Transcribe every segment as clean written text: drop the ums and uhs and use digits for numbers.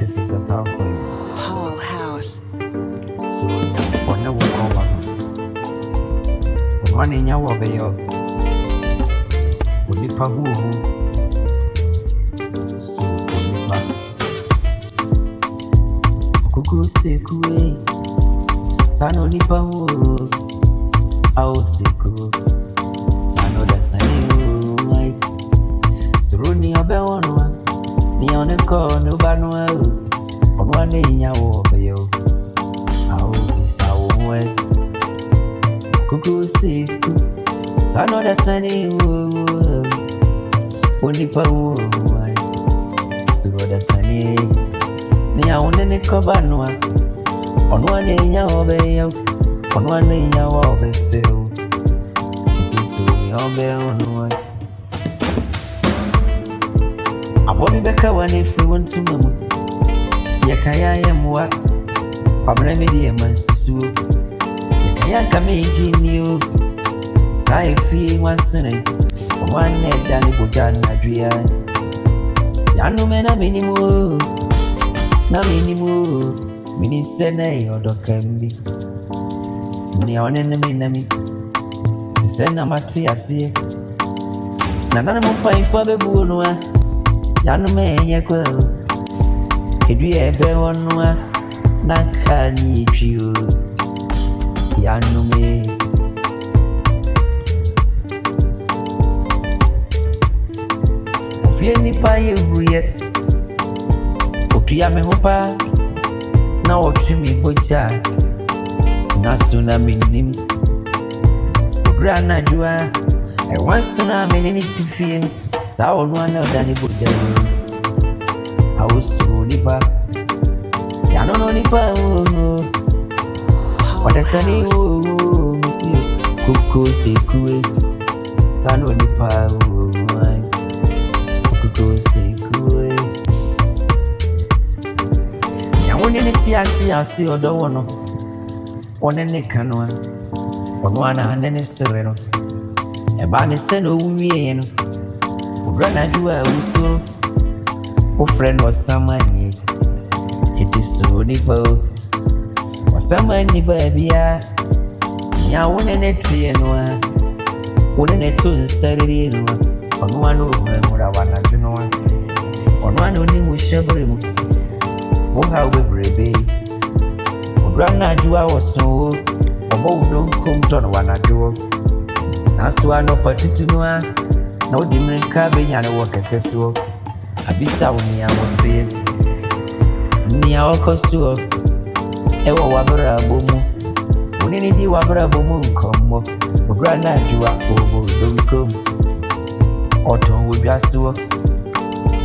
this is the time for you. Paul House. So, on the walk over. One in your way up. Onipa who. So, Onipa. Kuku sekue. Sano Nipa who. Ao seku. Sano da sani. Suruni obe wanwa. Ni oneko no banwa. Onwa ne nyawo be yo. Ao bisa wo. Kuku seku. Sano da sani. Onipa wo. Suro da sani. Ni oneko banwa. Onwa ne nyawo be yo. Onwa ne nyawo be se. Obe onwa Abobi beka wane free one to mama Yakaya yamwa Kwabra midi ya mansuo Yakaya kame jinio Saifi wansane Wane dani bojana dria Yanu mena minimu Na minimu Minisene yodo kembi Nione na minami Sena mati asiye Nanana mupa ifwa bebu onwa Yanu menye kwa Kedwi ebe onwa Nakani ichiyo Yanu me Ufie nipa yebuye Utuya mehupa Na otrimi boja Nasuna minim Grana jua I want to know many to feel Sao no one of Danny Buddha I was so nipa Yano no nipa What a sunny Monsieur Kuku sekue Sano nipa Kuku sekue Yawone ne ti asi odo wono One ne kanwa Onwana hanene sereno Ebane seno umiye no Ugrana juwa usuro Ufren wasamani Itisu nipo Wasamani babia Nya unene trienwa Unene tunsarirenwa Onwanu umemura wanajunwa Onwanu ni mushaburimu Uha webrebe Ugrana juwa wasunwo Obo udon kumton wanajuo Naswa no patitunwa Na udimrika benyane waketesuo Abisa unia wotie Nia wakosuo Ewa wabara bomu Unini di wabara bomu nkomo Ugrana juwa obo udon kum Oton wujasuo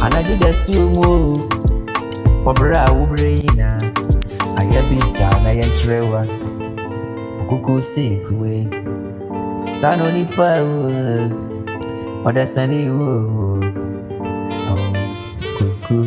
Anajude sumo Wabara ubrina Ayabisa na yentrewa Kuku sekue Sano nipa Oda sani Kuku